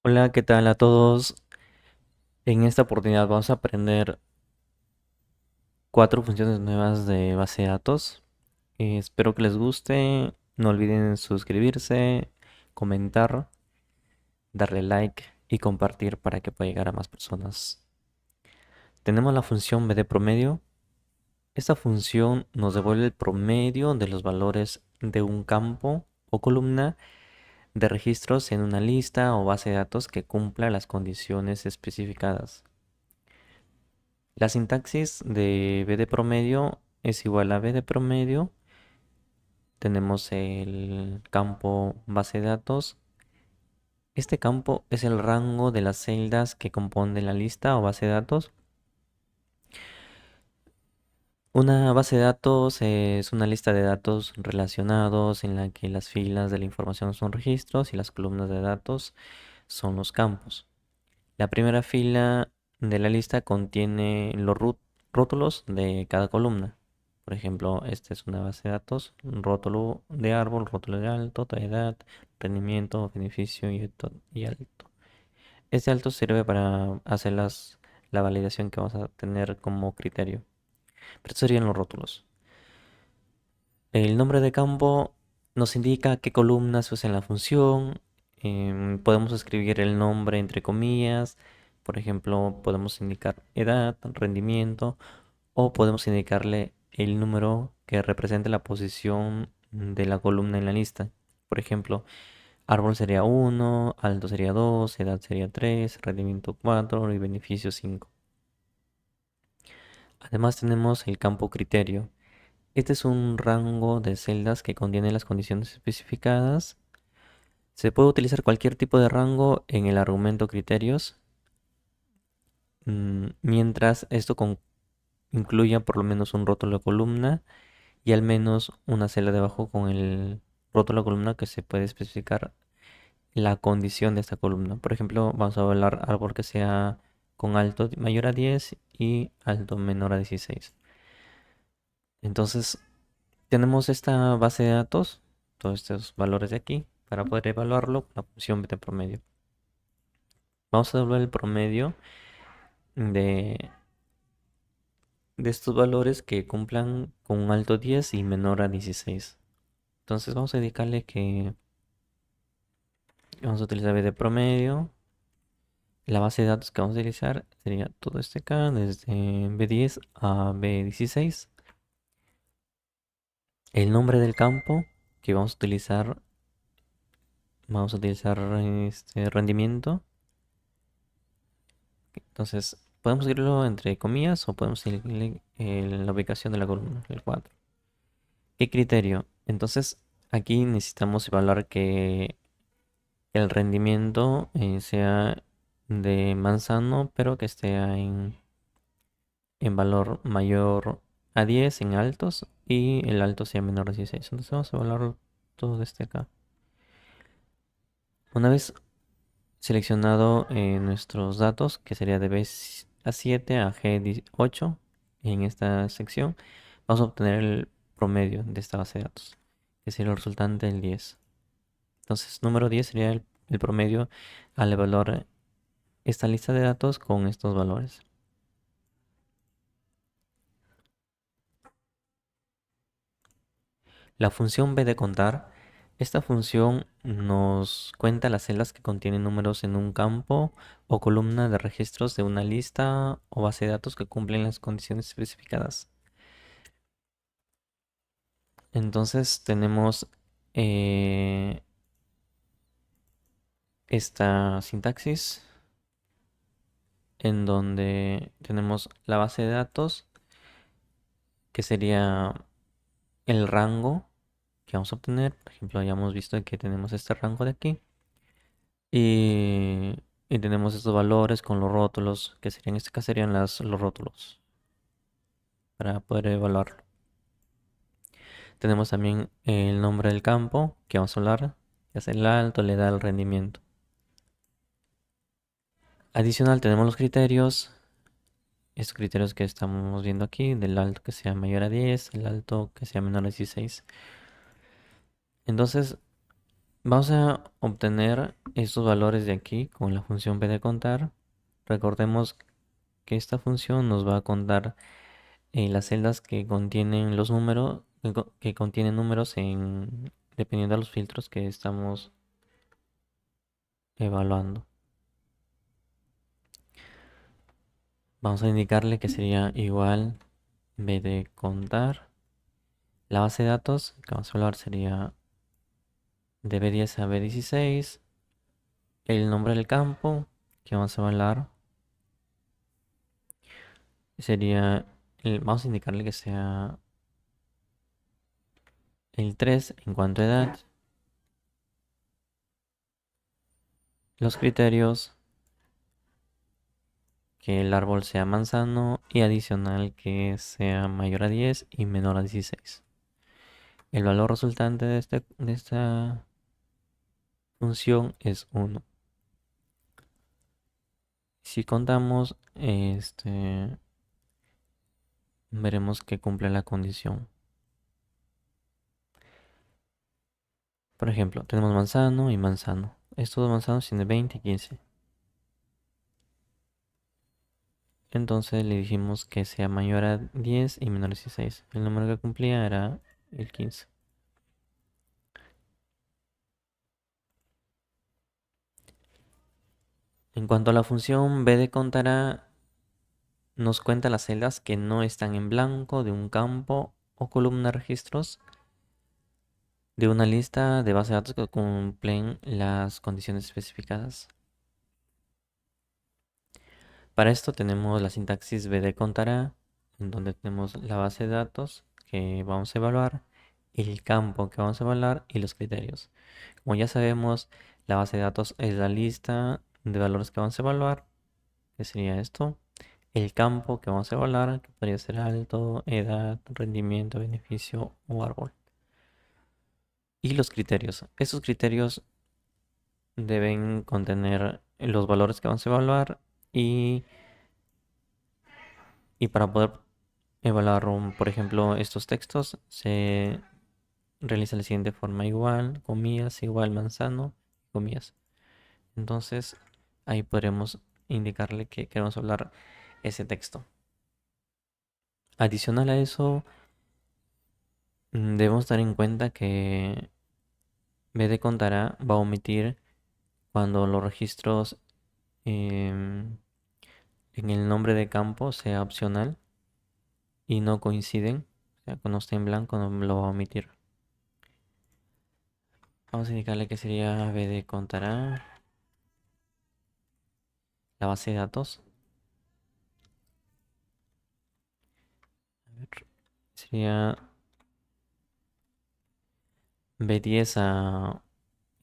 Hola, ¿qué tal a todos? En esta oportunidad vamos a aprender 4 funciones nuevas de base de datos. Espero que les guste. No olviden suscribirse, comentar, darle like y compartir para que pueda llegar a más personas. Tenemos la función b de promedio. Esta función nos devuelve el promedio de los valores de un campo o columna de registros en una lista o base de datos que cumpla las condiciones especificadas. La sintaxis de b de promedio es igual a b de promedio. Tenemos el campo base de datos. Este campo es el rango de las celdas que componen la lista o base de datos. Una base de datos es una lista de datos relacionados en la que las filas de la información son registros y las columnas de datos son los campos. La primera fila de la lista contiene los rótulos de cada columna. Por ejemplo, esta es una base de datos, un rótulo de árbol, rótulo de alto, edad, rendimiento, beneficio y alto. Este alto sirve para hacer la validación que vamos a tener como criterio. Pero estos serían los rótulos. El nombre de campo nos indica qué columnas se usa en la función. Podemos escribir el nombre entre comillas. Por ejemplo, podemos indicar edad, rendimiento, o podemos indicarle el número que represente la posición de la columna en la lista. Por ejemplo, árbol sería 1, alto sería 2, edad sería 3, rendimiento 4 y beneficio 5. Además tenemos el campo criterio. Este es un rango de celdas que contiene las condiciones especificadas. Se puede utilizar cualquier tipo de rango en el argumento criterios, mientras esto incluya por lo menos un rótulo de columna y al menos una celda debajo con el rótulo de columna que se puede especificar la condición de esta columna. Por ejemplo, vamos a hablar árbol que sea con alto mayor a 10 y alto menor a 16. Entonces, tenemos esta base de datos, todos estos valores de aquí, para poder evaluarlo con la función beta promedio. Vamos a evaluar el promedio de, de estos valores que cumplan con un alto 10 y menor a 16. Entonces vamos a indicarle que vamos a utilizar b de promedio. La base de datos que vamos a utilizar sería todo este acá, desde B10 a B16. El nombre del campo que vamos a utilizar este rendimiento. Entonces, podemos escribirlo entre comillas o podemos seguirle la ubicación de la columna, el cuadro. ¿Qué criterio? Entonces, aquí necesitamos evaluar que el rendimiento sea de manzano, pero que esté en valor mayor a 10 en altos y el alto sea menor a 16. Entonces vamos a evaluar todo este acá. Una vez seleccionado nuestros datos, que sería de B7 a G8 en esta sección, vamos a obtener el promedio de esta base de datos, que sería el resultante del 10. Entonces, número 10 sería el promedio al evaluar esta lista de datos con estos valores. La función b de contar, esta función nos cuenta las celdas que contienen números en un campo o columna de registros de una lista o base de datos que cumplen las condiciones especificadas. Entonces tenemos eh, esta sintaxis en donde tenemos la base de datos, que sería el rango que vamos a obtener. Por ejemplo, ya hemos visto que tenemos este rango de aquí. Y, y tenemos estos valores con los rótulos, que serían, en este caso serían los rótulos, para poder evaluarlo. Tenemos también el nombre del campo, que vamos a hablar, que es el alto, le da el rendimiento. Adicional tenemos los criterios, estos criterios que estamos viendo aquí, del alto que sea mayor a 10, el alto que sea menor a 16. Entonces, Vamos a obtener estos valores de aquí con la función b de contar. Recordemos que esta función nos va a contar las celdas que contienen los números, que contienen números dependiendo de los filtros que estamos evaluando. Vamos a indicarle que sería igual b de contar. La base de datos que vamos a evaluar sería de B10 a B16. El nombre del campo que vamos a evaluar sería, vamos a indicarle que sea el 3 en cuanto a edad. Los criterios, que el árbol sea manzano y adicional que sea mayor a 10 y menor a 16. El valor resultante de esta función es 1. Si contamos, veremos que cumple la condición. Por ejemplo, tenemos manzano y manzano. Estos dos manzanos tienen 20 y 15. Entonces le dijimos que sea mayor a 10 y menor a 16. El número que cumplía era el 15. En cuanto a la función b de contará, nos cuenta las celdas que no están en blanco de un campo o columna de registros de una lista de base de datos que cumplen las condiciones especificadas. Para esto tenemos la sintaxis b de contará, en donde tenemos la base de datos que vamos a evaluar, el campo que vamos a evaluar y los criterios. Como ya sabemos, la base de datos es la lista de valores que vamos a evaluar, que sería esto. El campo que vamos a evaluar, que podría ser alto, edad, rendimiento, beneficio o árbol. Y los criterios. Estos criterios deben contener los valores que vamos a evaluar y para poder evaluar, por ejemplo, estos textos se realiza de la siguiente forma: igual, comillas, igual, manzano, comillas. Entonces ahí podremos indicarle que queremos hablar ese texto. Adicional a eso, debemos dar en cuenta que B de contará va a omitir cuando los registros en el nombre de campo sea opcional y no coinciden. O sea, cuando esté en blanco no lo va a omitir. Vamos a indicarle que sería B de contará la base de datos. A ver, sería B10 a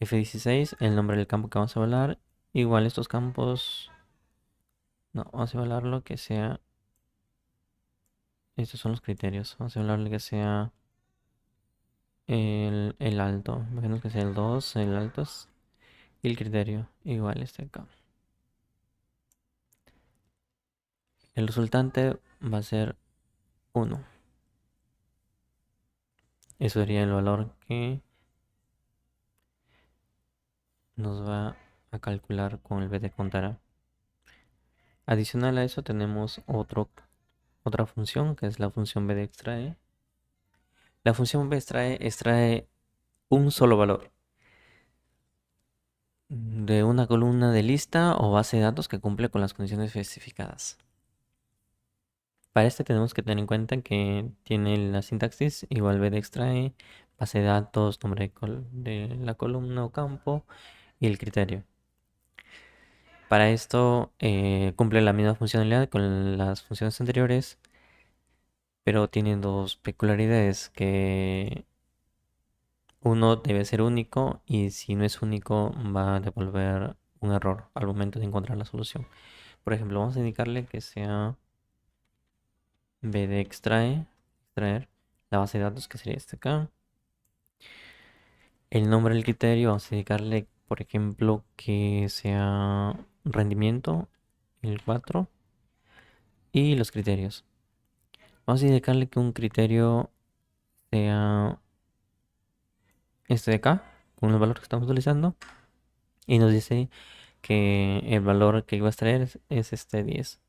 F16, el nombre del campo que vamos a evaluar. Igual estos campos, no, vamos a evaluar lo que sea. Estos son los criterios. Vamos a evaluar lo que sea el alto. Imaginemos que sea el 2, el alto es. Y el criterio, igual este acá. El resultante va a ser 1. Eso sería el valor que nos va a calcular con el b de contará. Adicional a eso tenemos otra función, que es la función b de extrae. La función b extrae un solo valor de una columna de lista o base de datos que cumple con las condiciones especificadas. Para este tenemos que tener en cuenta que tiene la sintaxis igual b de extrae, base de datos, nombre de la columna o campo y el criterio. Para esto cumple la misma funcionalidad con las funciones anteriores, pero tiene dos peculiaridades: que uno debe ser único y si no es único va a devolver un error al momento de encontrar la solución. Por ejemplo, vamos a indicarle que sea b de extraer la base de datos, que sería este acá. El nombre del criterio, vamos a indicarle, por ejemplo, que sea rendimiento, el 4. Y los criterios. Vamos a indicarle que un criterio sea este de acá, con los valores que estamos utilizando y nos dice que el valor que iba a extraer es este 10.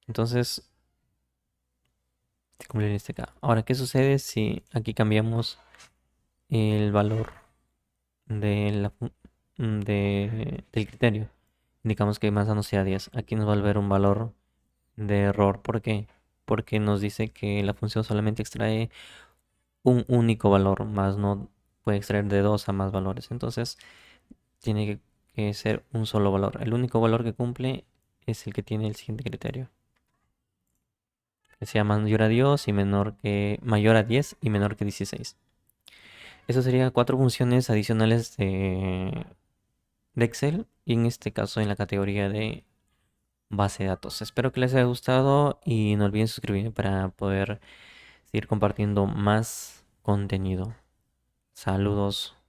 Entonces, cumplir este acá. Ahora, ¿qué sucede si aquí cambiamos el valor de del criterio? Indicamos que más no sea 10. Aquí nos va a volver un valor de error. ¿Por qué? Porque nos dice que la función solamente extrae un único valor, más no puede extraer de dos a más valores. Entonces, tiene que ser un solo valor. El único valor que cumple es el que tiene el siguiente criterio, que sea mayor a 10 y mayor a 10 y menor que 16. Eso sería cuatro funciones adicionales de Excel y en este caso en la categoría de base de datos. Espero que les haya gustado y no olviden suscribirme para poder seguir compartiendo más contenido. Saludos.